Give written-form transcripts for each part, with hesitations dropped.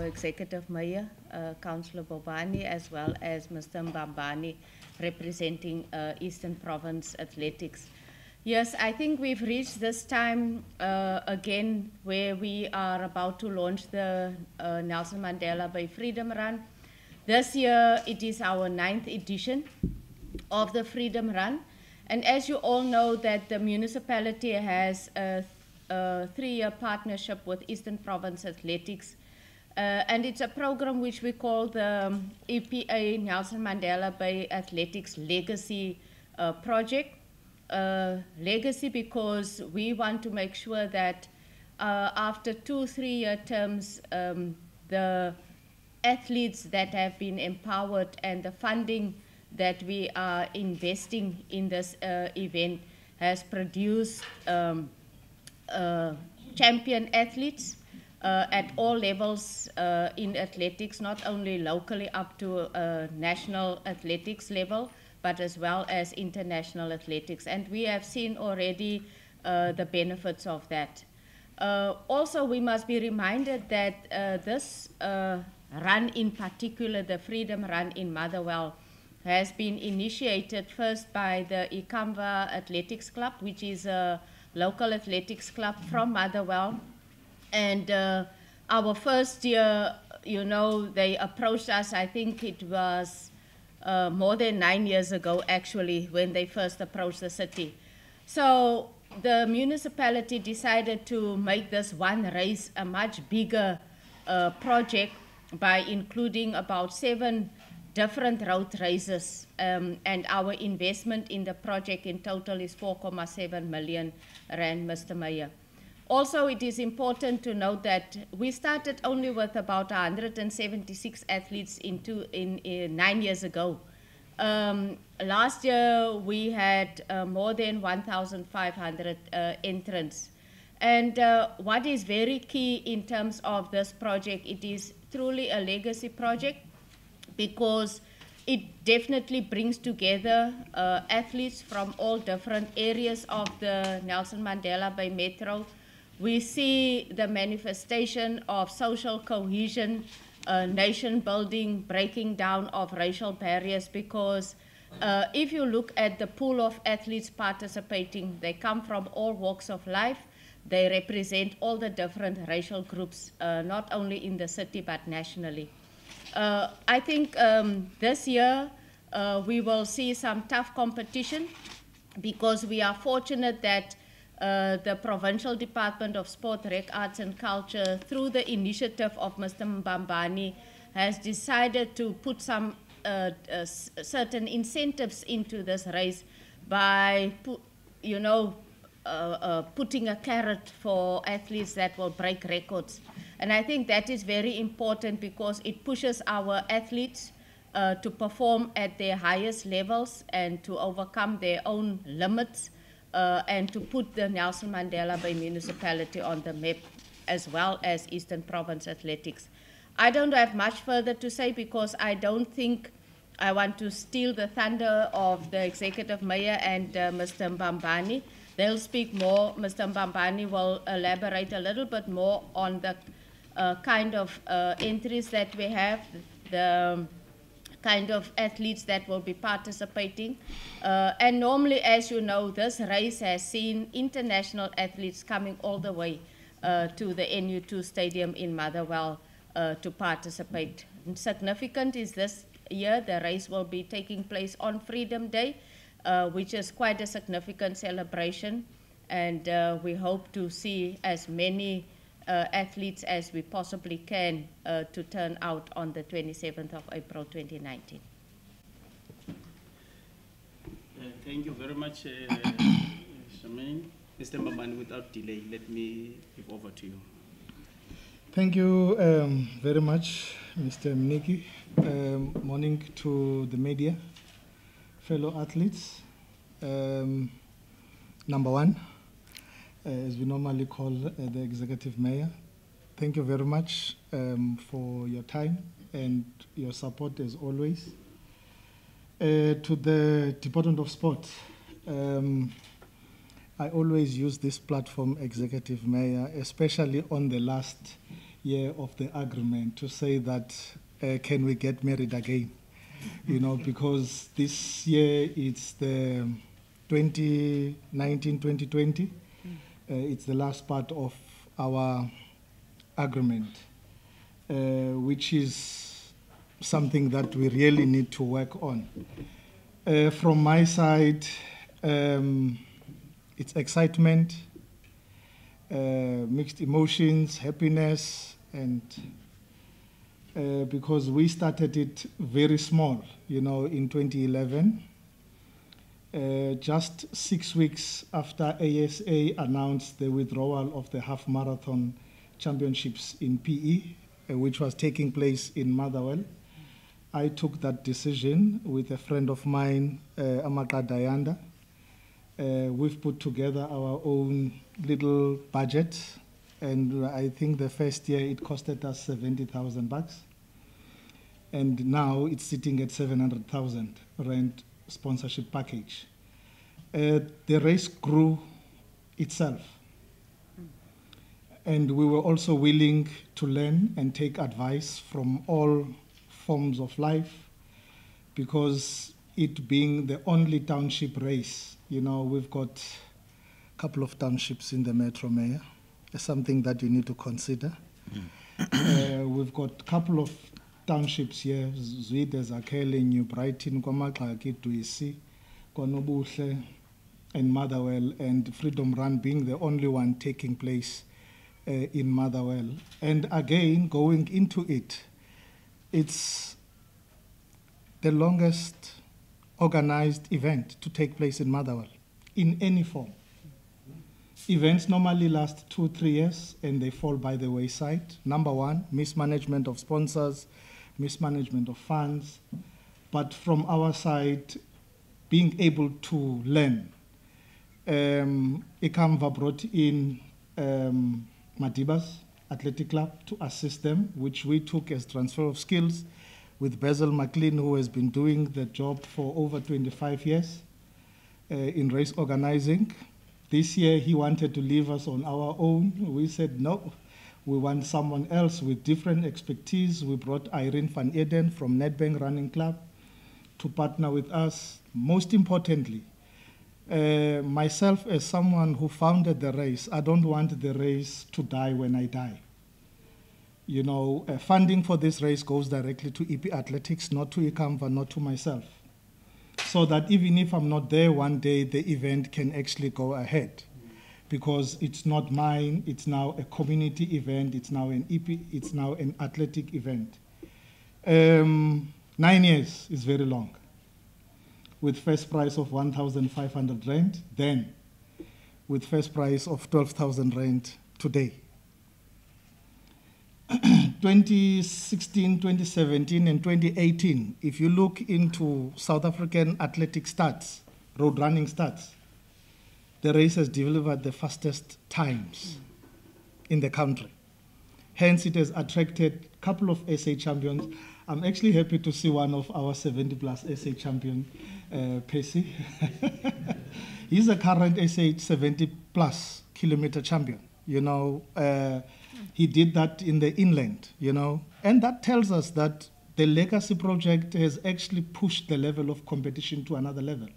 our Executive Mayor, Councillor Bobani, as well as Mr. Mbambani, representing Eastern Province Athletics. Yes, I think we've reached this time again where we are about to launch the Nelson Mandela Bay Freedom Run. This year, it is our 9th edition of the Freedom Run. And as you all know, that the municipality has a 3-year partnership with Eastern Province Athletics. And it's a program which we call the EPA Nelson Mandela Bay Athletics Legacy Project. Legacy because we want to make sure that after 2-3-year terms, the athletes that have been empowered and the funding that we are investing in this event has produced champion athletes at all levels in athletics, not only locally up to national athletics level, but as well as international athletics. And we have seen already the benefits of that. Also, we must be reminded that this run in particular, the Freedom Run in Motherwell, has been initiated first by the Ikamva Athletics Club, which is a local athletics club from Motherwell. And our first year, you know, they approached us, I think it was more than 9 years ago, actually, when they first approached the city. So the municipality decided to make this one race a much bigger project by including about 7 different road races, and our investment in the project in total is 4.7 million rand, Mr. Mayor. Also, it is important to note that we started only with about 176 athletes in 9 years ago. Last year, we had more than 1,500 entrants. And what is very key in terms of this project, it is truly a legacy project because it definitely brings together athletes from all different areas of the Nelson Mandela Bay Metro. We see the manifestation of social cohesion, nation building, breaking down of racial barriers, because if you look at the pool of athletes participating, they come from all walks of life. They represent all the different racial groups, not only in the city but nationally. I think this year we will see some tough competition because we are fortunate that the Provincial Department of Sport, Rec, Arts and Culture, through the initiative of Mr. Mbambani, has decided to put some certain incentives into this race by, you know, putting a carrot for athletes that will break records. And I think that is very important because it pushes our athletes to perform at their highest levels and to overcome their own limits and to put the Nelson Mandela Bay Municipality on the map, as well as Eastern Province Athletics. I don't have much further to say because I don't think I want to steal the thunder of the Executive Mayor and Mr. Mbambani. They'll speak more. Mr. Mbambani will elaborate a little bit more on the kind of entries that we have, the kind of athletes that will be participating. And normally, as you know, this race has seen international athletes coming all the way to the NU2 Stadium in Motherwell to participate. And significant is this year, the race will be taking place on Freedom Day, which is quite a significant celebration. And we hope to see as many athletes as we possibly can to turn out on the 27th of April 2019. Thank you very much, Charmaine. Mr. Mbambani, without delay, let me give over to you. Thank you very much, Mr. Mniki. Morning to the media, fellow athletes. Number one, as we normally call the Executive Mayor, thank you very much for your time and your support as always. To the Department of Sport, I always use this platform, Executive Mayor, especially on the last year of the agreement to say that can we get married again? You know, because this year it's the 2019-2020. It's the last part of our agreement, which is something that we really need to work on. From my side, it's excitement, mixed emotions, happiness, and because we started it very small, you know, in 2011. Just 6 weeks after ASA announced the withdrawal of the half marathon championships in PE, which was taking place in Motherwell, I took that decision with a friend of mine, Amaka Dayanda. We've put together our own little budget, and I think the first year it costed us 70,000 bucks, and now it's sitting at 700,000 rand sponsorship package. The race grew itself, and we were also willing to learn and take advice from all forms of life, because it being the only township race, you know, we've got a couple of townships in the Metro, Mayor. It's something that you need to consider. We've got a couple of townships here, Zwide, Zakhele, New Brighton, Kwamaxaki, Duisi, Konobuhle, and Motherwell, and Freedom Run being the only one taking place in Motherwell. And again, going into it, it's the longest organized event to take place in Motherwell in any form. Events normally last 2-3 years and they fall by the wayside. Number one, mismanagement of sponsors, mismanagement of funds. But from our side, being able to learn. Ikamva brought in Madibas Athletic Club to assist them, which we took as transfer of skills, with Basil McLean, who has been doing the job for over 25 years in race organizing. This year, he wanted to leave us on our own. We said, no, we want someone else with different expertise. We brought Irene van Eden from Nedbank Running Club to partner with us. Most importantly, myself as someone who founded the race, I don't want the race to die when I die. You know, funding for this race goes directly to EP Athletics, not to Ikamva, not to myself. So that even if I'm not there one day, the event can actually go ahead. Because it's not mine, it's now a community event, it's now an EP, it's now an athletic event. 9 years is very long. With first prize of 1,500 rand, then with first prize of 12,000 rand today. 2016, 2017, and 2018, if you look into South African athletic stats, road running stats, the race has delivered the fastest times in the country. Hence, it has attracted a couple of SA champions. I'm actually happy to see one of our 70-plus SA champion, Percy. He's a current SA 70-plus kilometer champion. You know, he did that in the inland, you know. And that tells us that the legacy project has actually pushed the level of competition to another level.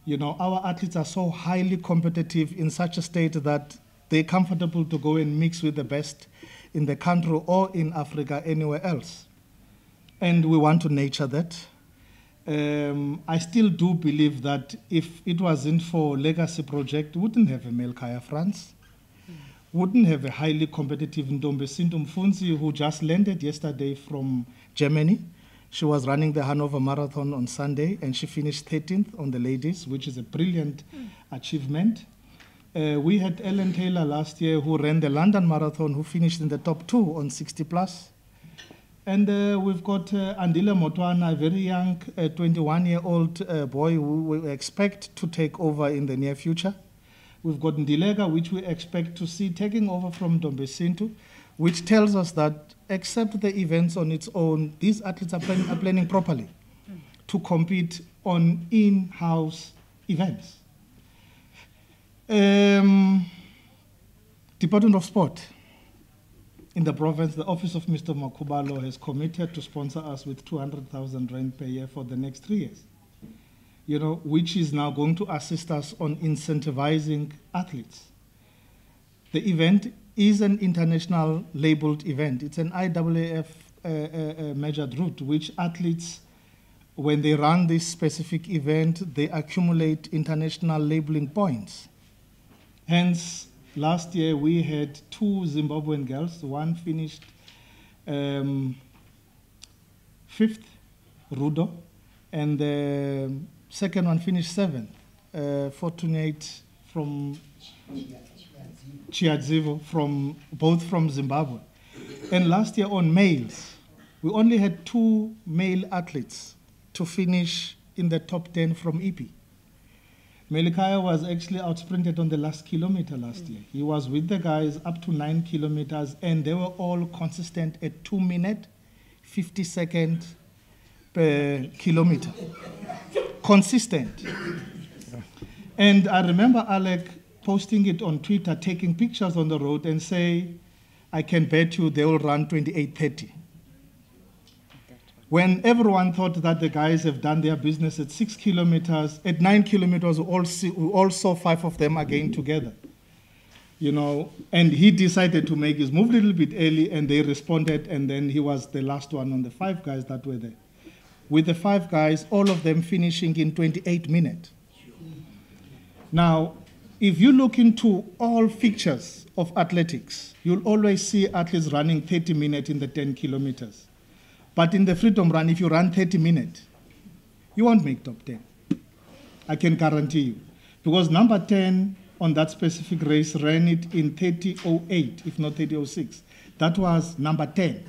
You know, our athletes are so highly competitive in such a state that they're comfortable to go and mix with the best in the country or in Africa, anywhere else. And we want to nurture that. I still do believe that if it wasn't for legacy project, we wouldn't have a Melkaya France, wouldn't have a highly competitive Ndombe Sintu Mfunzi, who just landed yesterday from Germany. She was running the Hanover Marathon on Sunday, and she finished 13th on the ladies, which is a brilliant achievement. We had Ellen Taylor last year, who ran the London Marathon, who finished in the top 2 on 60+. And we've got Andile Motwana, a very young 21-year-old boy who we expect to take over in the near future. We've got Ndilega, which we expect to see taking over from Ndombe Sintu, which tells us that except the events on its own, these athletes are planning properly to compete on in-house events. Department of Sport, in the province, the office of Mr. Makubalo has committed to sponsor us with 200,000 rand per year for the next 3 years, you know, which is now going to assist us on incentivizing athletes. The event is an international labeled event. It's an IAAF measured route, which athletes, when they run this specific event, they accumulate international labeling points. Hence, last year we had 2 Zimbabwean girls. One finished 5th, Rudo, and the second one finished 7th, Fortunate from Chiadzivo, both from Zimbabwe. And last year on males, we only had 2 male athletes to finish in the top 10 from EP. Melikaya was actually outsprinted on the last kilometer last year. He was with the guys up to 9 kilometers, and they were all consistent at 2 minutes, 50 seconds per kilometer. Consistent. And I remember Alec posting it on Twitter, taking pictures on the road and say, I can bet you they will run 28:30. When everyone thought that the guys have done their business at 6 kilometers, at 9 kilometers, we all saw 5 of them again together. You know, and he decided to make his move a little bit early, and they responded, and then he was the last one on the 5 guys that were there. With the 5 guys, all of them finishing in 28 minutes. Now, if you look into all features of athletics, you'll always see athletes running 30 minutes in the 10 kilometers. But in the freedom run, if you run 30 minutes, you won't make top 10. I can guarantee you. Because number 10 on that specific race ran it in 30:08, if not 30:06. That was number 10.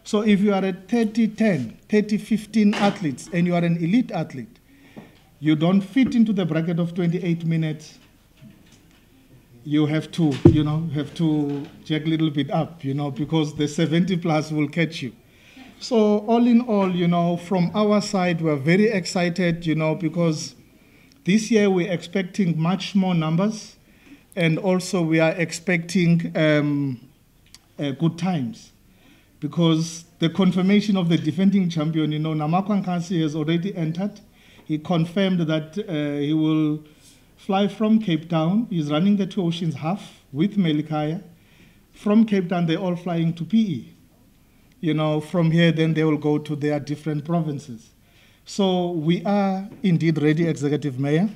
So if you are a 30:10, 30:15 athletes, and you are an elite athlete, you don't fit into the bracket of 28 minutes. You have to, jack a little bit up, because the 70 plus will catch you. So all in all, from our side, we're very excited, because this year we're expecting much more numbers, and also we are expecting good times, because the confirmation of the defending champion, Namakwa Nkansi has already entered. He confirmed that he will fly from Cape Town. He's running the 2 Oceans half with Melikaya. From Cape Town, they're all flying to PE. From here, then they will go to their different provinces. So we are indeed ready, Executive Mayor.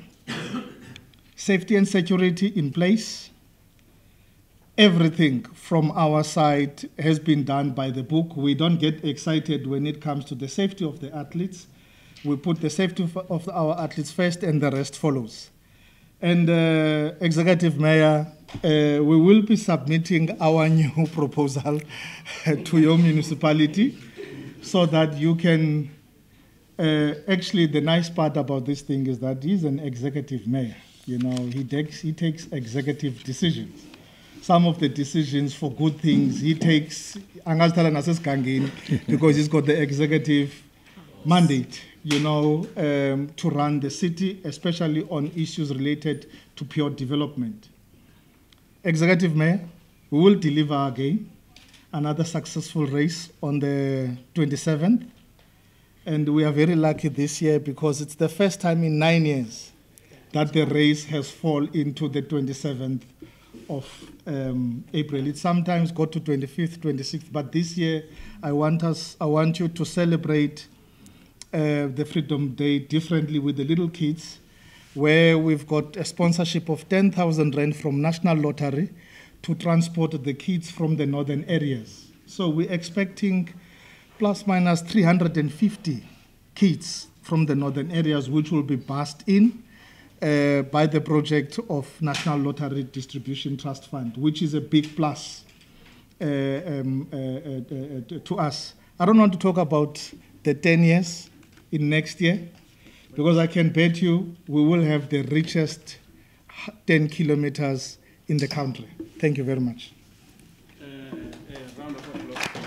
Safety and security in place. Everything from our side has been done by the book. We don't get excited when it comes to the safety of the athletes. We put the safety of our athletes first, and the rest follows. And Executive Mayor, we will be submitting our new proposal to your municipality so that you can, actually the nice part about this thing is that he's an executive mayor. He takes executive decisions. Some of the decisions for good things he takes, because he's got the executive mandate, to run the city, especially on issues related to pure development. Executive Mayor, we will deliver again another successful race on the 27th. And we are very lucky this year because it's the first time in 9 years that the race has fallen into the 27th of April. It sometimes go to 25th, 26th, but this year I want you to celebrate the Freedom Day differently with the little kids, where we've got a sponsorship of 10,000 rand from National Lottery to transport the kids from the northern areas. So we're expecting plus minus 350 kids from the northern areas, which will be bussed in by the project of National Lottery Distribution Trust Fund, which is a big plus to us. I don't want to talk about the 10 years in next year, because I can bet you we will have the richest 10 kilometers in the country. Thank you very much. A round of applause for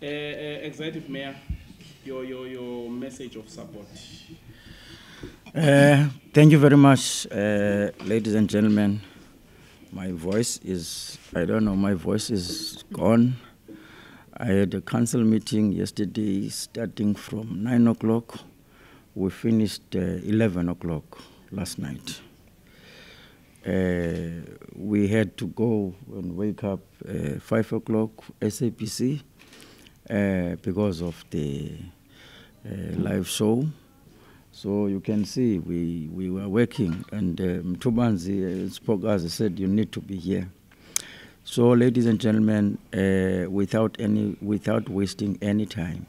this. Executive Mayor, your message of support. Thank you very much, ladies and gentlemen. My voice is, I don't know, my voice is gone. I had a council meeting yesterday starting from 9 o'clock. We finished 11 o'clock last night. We had to go and wake up 5 o'clock SAPC because of the live show. So you can see we were working, and Mtubanzi spoke as I said, you need to be here. So ladies and gentlemen, without wasting any time,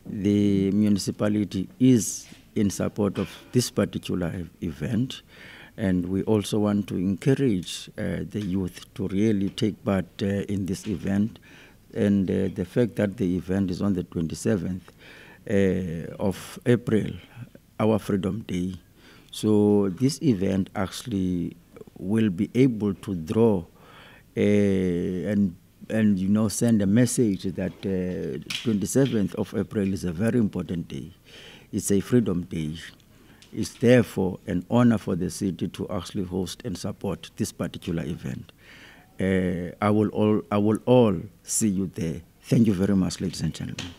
the municipality is in support of this particular event, and we also want to encourage the youth to really take part in this event. And the fact that the event is on the 27th of April, our Freedom Day. So this event actually will be able to draw and you know, send a message that 27th of April is a very important day. It's a Freedom Day. It's therefore an honor for the city to actually host and support this particular event. I will all see you there. Thank you very much, ladies and gentlemen.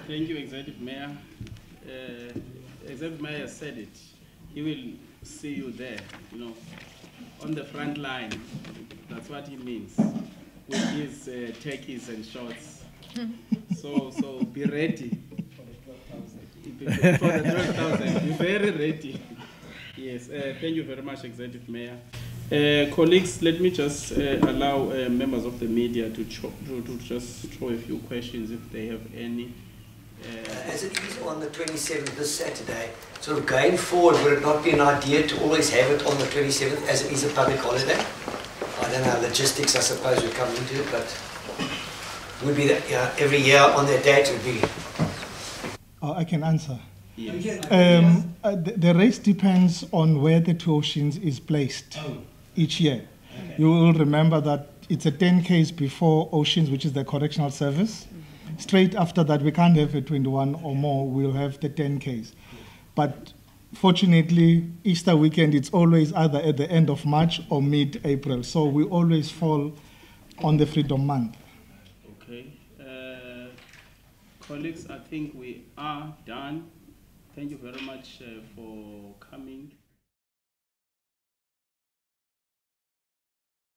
Thank you, Executive Mayor. Executive Mayor said it. He will see you there, you know, on the front line. That's what he means with his turkeys and shots. So be ready. For the 12,000, be very ready. Yes, thank you very much, Executive Mayor. Colleagues, let me just allow members of the media to just throw a few questions if they have any. As it is on the 27th this Saturday, sort of going forward, would it not be an idea to always have it on the 27th as it is a public holiday? I don't know, logistics I suppose would come into it, but would be that every year on that date would be. I can answer. Yes. The race depends on where the Two Oceans is placed each year. Okay. You will remember that it's a 10Ks before Oceans, which is the correctional service. Straight after that, we can't have a 21 or more, we'll have the 10Ks. But fortunately, Easter weekend, it's always either at the end of March or mid-April. So we always fall on the Freedom Month. Okay. Colleagues, I think we are done. Thank you very much for coming.